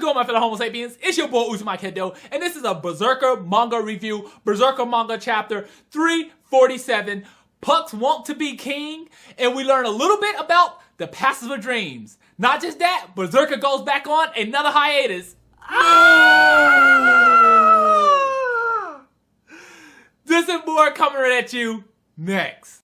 going, my fellow Homo sapiens? It's your boy Uzumaki Hadou, and this is a Berserker manga review, Berserker manga chapter 347, Puck's Want to Be King, and we learn a little bit about the passage of dreams. Not just that, Berserker goes back on another hiatus. This and more coming right at you next.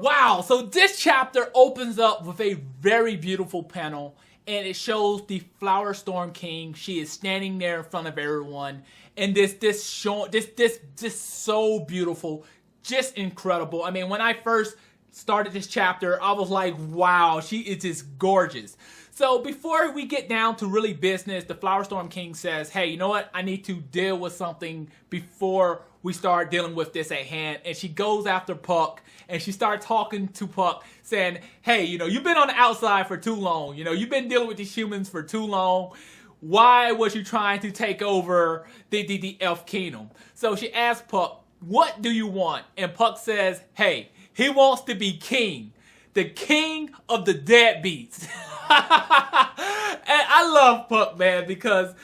Wow, so this chapter opens up with a very beautiful panel, and it shows the Flower Storm King. She is standing there in front of everyone, and this so beautiful, just incredible. I mean, when I first started this chapter, I was like, wow, she is just gorgeous. So before we get down to really business, the Flower Storm King says, hey, you know what? I need to deal with something before we start dealing with this at hand. And she goes after Puck, and she starts talking to Puck, saying, hey, you know, you've been on the outside for too long. You know, you've been dealing with these humans for too long. Why was you trying to take over the Elf Kingdom? So she asks Puck, what do you want? And Puck says, hey, he wants to be king. The king of the deadbeats. And I love Puck, man, because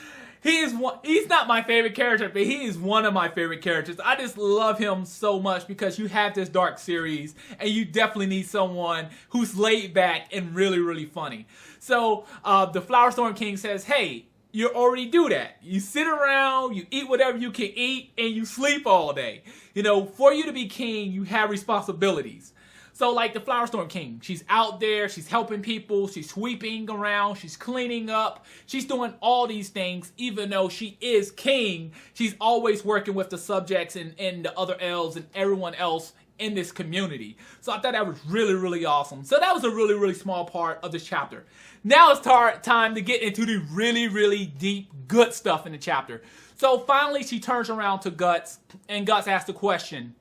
he's not my favorite character, but he is one of my favorite characters. I just love him so much because you have this dark series, and you definitely need someone who's laid back and really, really funny. So the Flower Storm King says, hey, you already do that. You sit around, you eat whatever you can eat, and you sleep all day. You know, for you to be king, you have responsibilities. So like the Flower Storm King, she's out there, she's helping people, she's sweeping around, she's cleaning up, she's doing all these things. Even though she is king, she's always working with the subjects and the other elves and everyone else in this community. So I thought that was really, really awesome. So that was a really, really small part of this chapter. Now it's time to get into the really, really deep, good stuff in the chapter. So finally she turns around to Guts, and Guts asks the question,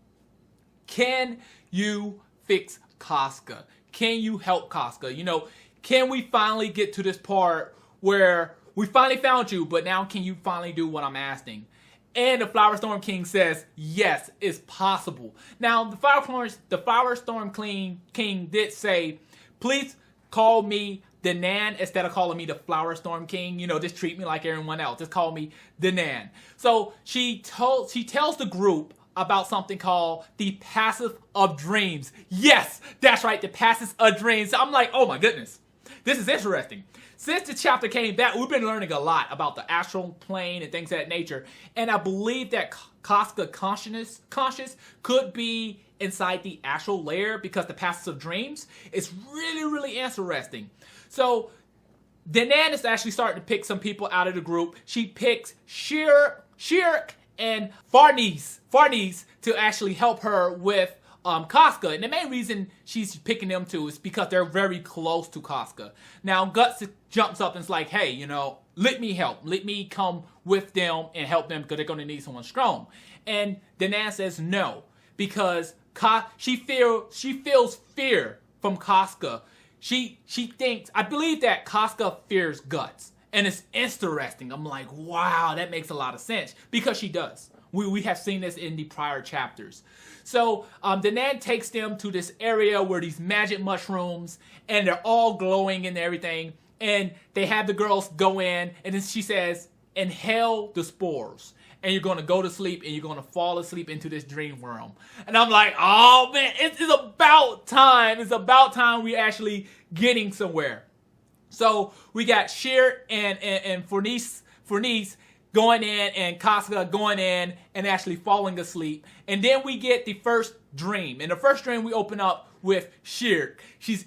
can you fix Casca? Can you help Casca? You know, can we finally get to this part where we finally found you, but now can you finally do what I'm asking? And the Flower Storm King says, yes, it's possible. Now, the Flower Storm King did say, please call me Danan instead of calling me the Flower Storm King. You know, just treat me like everyone else. Just call me Danan. So she tells the group about something called the Passage of Dreams. Yes, that's right, the Passage of Dreams. So I'm like, oh my goodness, this is interesting. Since the chapter came back, we've been learning a lot about the astral plane and things of that nature. And I believe that Casca conscious could be inside the astral layer because the Passage of Dreams is really, really interesting. So Danan is actually starting to pick some people out of the group. She picks Shirk and Farnese to actually help her with Casca. And the main reason she's picking them two is because they're very close to Casca. Now Guts jumps up and is like, hey, you know, let me help. Let me come with them and help them because they're going to need someone strong. And Danan says no, because she feels fear from Casca. She thinks, I believe that Casca fears Guts. And it's interesting. I'm like, wow, that makes a lot of sense. Because she does. We have seen this in the prior chapters. So Danan takes them to this area where these magic mushrooms, and they're all glowing and everything. And they have the girls go in, and then she says, inhale the spores. And you're going to go to sleep, and you're going to fall asleep into this dream realm. And I'm like, oh man, it's about time. It's about time we actually getting somewhere. So we got Sheer and Fornice going in, and Casca going in and actually falling asleep. And then we get the first dream. In the first dream, we open up with Sheer. She's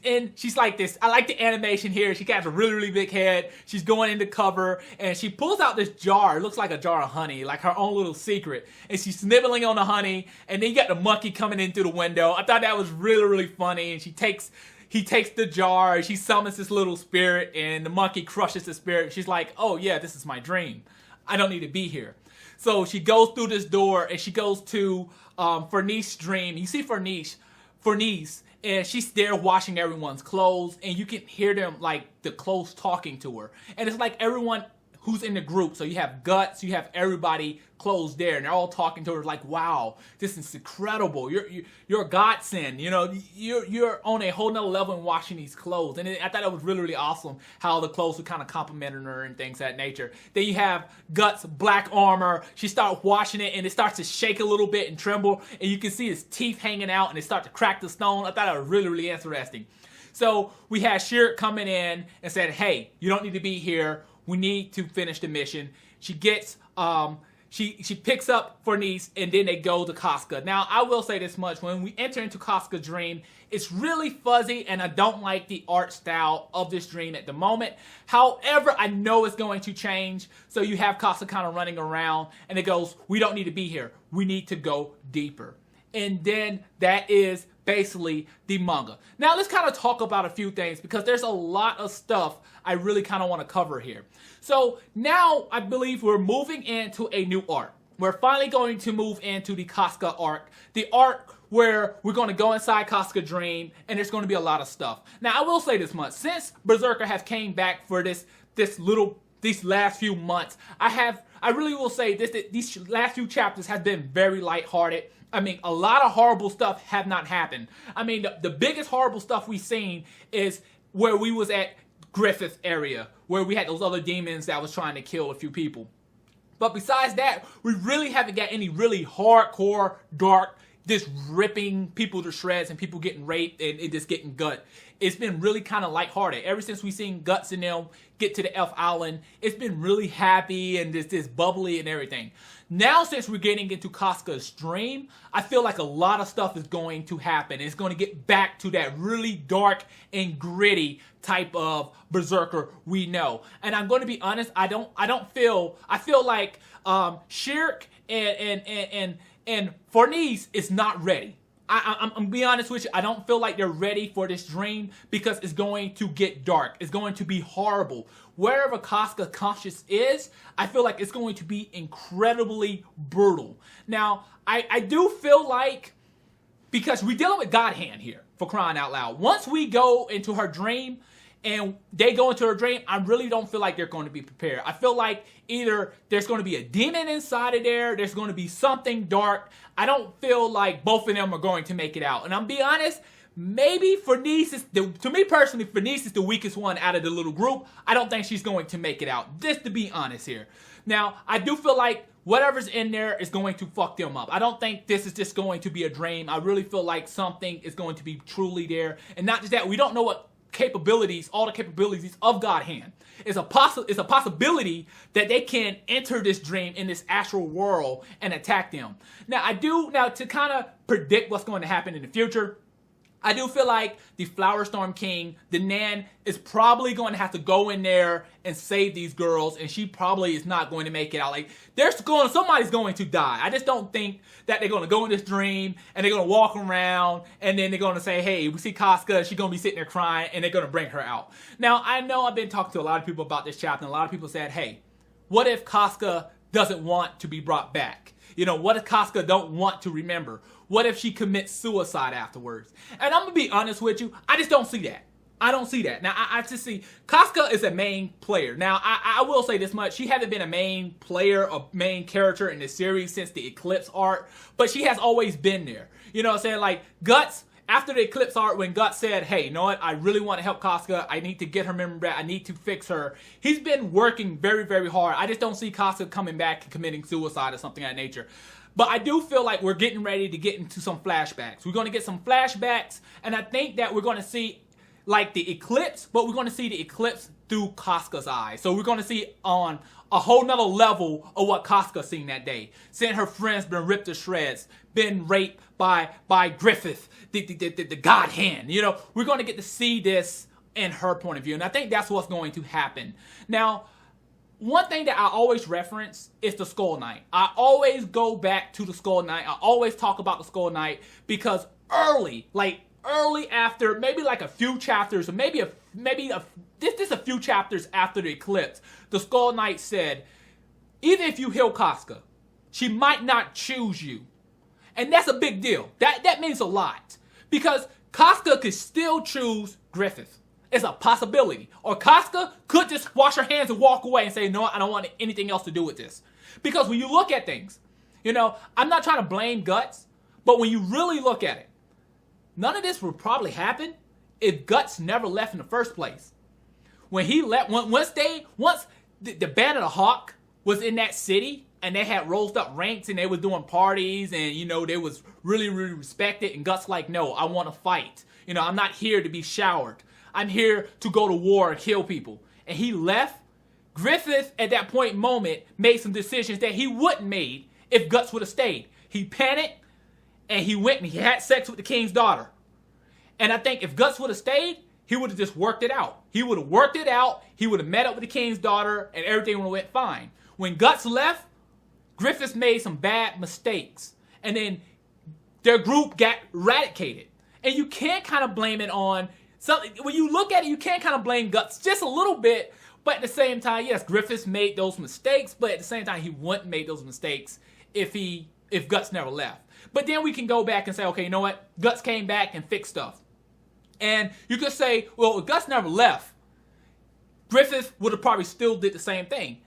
like this. I like the animation here. She got a really, really big head. She's going into cover, and she pulls out this jar. It looks like a jar of honey, like her own little secret. And she's nibbling on the honey, and then you got the monkey coming in through the window. I thought that was really, really funny. And he takes the jar, she summons this little spirit, and the monkey crushes the spirit. She's like, oh yeah, this is my dream. I don't need to be here. So she goes through this door, and she goes to Fornice's dream. You see Fornice, and she's there washing everyone's clothes, and you can hear them, like, the clothes talking to her. And it's like everyone who's in the group. So you have Guts, you have everybody closed there, and they're all talking to her like, wow, this is incredible. You're a godsend. You know, you're on a whole nother level in washing these clothes. And I thought it was really, really awesome how the clothes were kind of complimenting her and things of that nature. Then you have Guts' black armor. She starts washing it, and it starts to shake a little bit and tremble, and you can see his teeth hanging out, and it starts to crack the stone. I thought it was really, really interesting. So we had Shirk coming in and said, hey, you don't need to be here. We need to finish the mission. She gets, she picks up Fornice, and then they go to Casca. Now, I will say this much. When we enter into Casca's dream, it's really fuzzy, and I don't like the art style of this dream at the moment. However, I know it's going to change. So you have Casca kind of running around, and it goes, we don't need to be here. We need to go deeper. And then that is basically the manga. Now let's kind of talk about a few things, because there's a lot of stuff I really kind of want to cover here. So now I believe we're moving into a new arc. We're finally going to move into the Casca arc. The arc where we're going to go inside Casca Dream, and there's going to be a lot of stuff. Now I will say this much. Since Berserker has came back for these last few months, I really will say this, that these last few chapters have been very lighthearted. I mean, a lot of horrible stuff have not happened. I mean, the biggest horrible stuff we've seen is where we was at Griffith area, where we had those other demons that was trying to kill a few people. But besides that, we really haven't got any really hardcore, dark, just ripping people to shreds and people getting raped and just getting gut. It's been really kind of lighthearted. Ever since we seen Guts and them get to the Elf Island, it's been really happy and just bubbly and everything. Now, since we're getting into Casca's dream, I feel like a lot of stuff is going to happen. It's going to get back to that really dark and gritty type of Berserker we know. And I'm going to be honest, I feel like Shirk and Fornice is not ready. I'm gonna be honest with you. I don't feel like they're ready for this dream, because it's going to get dark. It's going to be horrible. Wherever Casca conscious is, I feel like it's going to be incredibly brutal. Now, I do feel like, because we're dealing with God Hand here, for crying out loud. Once we go into her dream, and they go into her dream, I really don't feel like they're going to be prepared. I feel like either there's going to be a demon inside of there's going to be something dark. I don't feel like both of them are going to make it out. And I'm be honest, maybe Fornice is, to me personally, Fornice is the weakest one out of the little group. I don't think she's going to make it out, just to be honest here. Now, I do feel like whatever's in there is going to fuck them up. I don't think this is just going to be a dream. I really feel like something is going to be truly there. And not just that, we don't know what capabilities, all the capabilities of God Hand. It's a possibility that they can enter this dream in this astral world and attack them. Now, to kind of predict what's going to happen in the future, I do feel like the Flower Storm King, the Nan, is probably going to have to go in there and save these girls, and she probably is not going to make it out. Like, somebody's going to die. I just don't think that they're going to go in this dream, and they're going to walk around, and then they're going to say, hey, we see Casca, she's going to be sitting there crying, and they're going to bring her out. Now, I know I've been talking to a lot of people about this chapter, and a lot of people said, hey, what if Casca doesn't want to be brought back? You know, what if Casca don't want to remember? What if she commits suicide afterwards? And I'm going to be honest with you, I just don't see that. I don't see that. Now, I just see Casca is a main player. Now, I will say this much. She hasn't been a main player, a main character in the series since the Eclipse arc, but she has always been there. You know what I'm saying? Like, Guts, after the Eclipse arc, when Guts said, hey, you know what? I really want to help Casca. I need to get her memory back. I need to fix her. He's been working very, very hard. I just don't see Casca coming back and committing suicide or something of that nature. But I do feel like we're getting ready to get into some flashbacks. We're going to get some flashbacks, and I think that we're going to see, like, the Eclipse, but we're going to see the Eclipse through Casca's eyes. So we're going to see on a whole nother level of what Casca seen that day. Seeing her friends been ripped to shreds, been raped by Griffith, the God Hand. You know, we're going to get to see this in her point of view, and I think that's what's going to happen. Now, one thing that I always reference is the Skull Knight. I always go back to the Skull Knight. I always talk about the Skull Knight because early after, maybe like a few chapters, or maybe a few chapters after the Eclipse, the Skull Knight said, even if you heal Casca, she might not choose you. And that's a big deal. That means a lot. Because Casca could still choose Griffith. It's a possibility. Or Casca could just wash her hands and walk away and say, no, I don't want anything else to do with this. Because when you look at things, you know, I'm not trying to blame Guts, but when you really look at it, none of this would probably happen if Guts never left in the first place. When he left, once the Band of the Hawk was in that city and they had rolled up ranks and they was doing parties and, you know, they was really, really respected, and Guts like, no, I want to fight. You know, I'm not here to be showered. I'm here to go to war and kill people. And he left. Griffith, at that point moment, made some decisions that he wouldn't made if Guts would have stayed. He panicked, and he went and he had sex with the king's daughter. And I think if Guts would have stayed, he would have just worked it out. He would have worked it out. He would have met up with the king's daughter, and everything would have went fine. When Guts left, Griffith made some bad mistakes. And then their group got eradicated. And you can't kind of blame it on something. When you look at it, you can't kind of blame Guts just a little bit. But at the same time, yes, Griffiths made those mistakes, but at the same time, he wouldn't make those mistakes if Guts never left. But then we can go back and say, okay, you know what? Guts came back and fixed stuff. And you could say, well, if Guts never left, Griffith would have probably still did the same thing.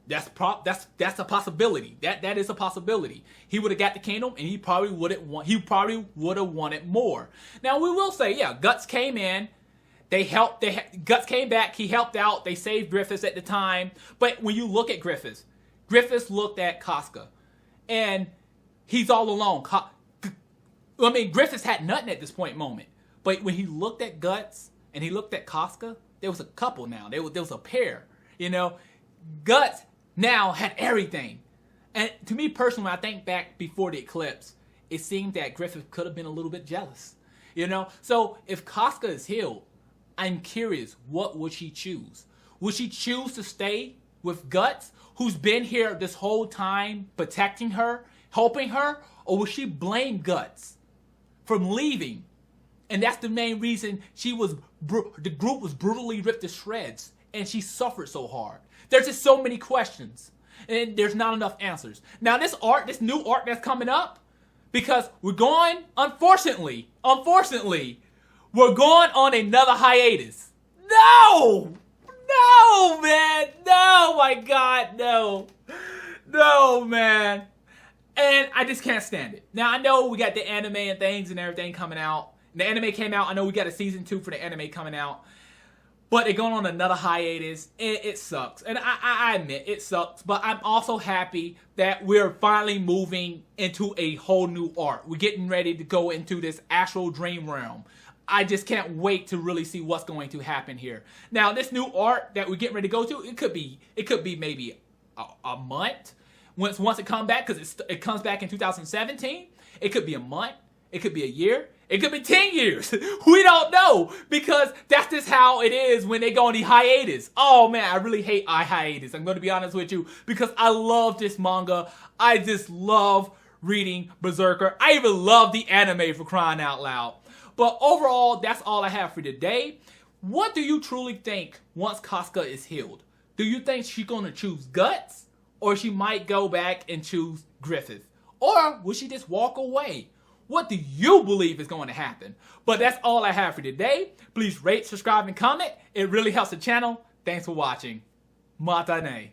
That's a possibility. That is a possibility. He would have got the kingdom, and he probably would have wanted more. Now we will say, yeah, Guts came in. Guts came back. He helped out. They saved Griffiths at the time. But when you look at Griffiths looked at Casca, and he's all alone. I mean, Griffiths had nothing at this moment. But when he looked at Guts and he looked at Casca, there was a couple now. There was a pair. You know, Guts now had everything. And to me personally, when I think back before the eclipse, it seemed that Griffith could have been a little bit jealous. You know, so if Casca is healed, I'm curious, what would she choose? Would she choose to stay with Guts, who's been here this whole time, protecting her, helping her? Or would she blame Guts from leaving? And that's the main reason the group was brutally ripped to shreds, and she suffered so hard. There's just so many questions, and there's not enough answers. Now this new arc that's coming up, because we're going, unfortunately, we're going on another hiatus. No, man, no, my God, no, man. And I just can't stand it. Now I know we got the anime and things and everything coming out. The anime came out. I know we got a season 2 for the anime coming out. But they're going on another hiatus. It sucks. And I admit, it sucks. But I'm also happy that we're finally moving into a whole new arc. We're getting ready to go into this astral dream realm. I just can't wait to really see what's going to happen here. Now, this new arc that we're getting ready to go to, it could be maybe a month. Once it comes back, because it comes back in 2017. It could be a month. It could be a year. It could be 10 years. We don't know, because that's just how it is when they go on the hiatus. Oh man, I really hate hiatus. I'm going to be honest with you, because I love this manga. I just love reading Berserker. I even love the anime, for crying out loud. But overall, that's all I have for today. What do you truly think once Casca is healed? Do you think she's going to choose Guts? Or she might go back and choose Griffith? Or will she just walk away? What do you believe is going to happen? But that's all I have for today. Please rate, subscribe, and comment. It really helps the channel. Thanks for watching. Matane.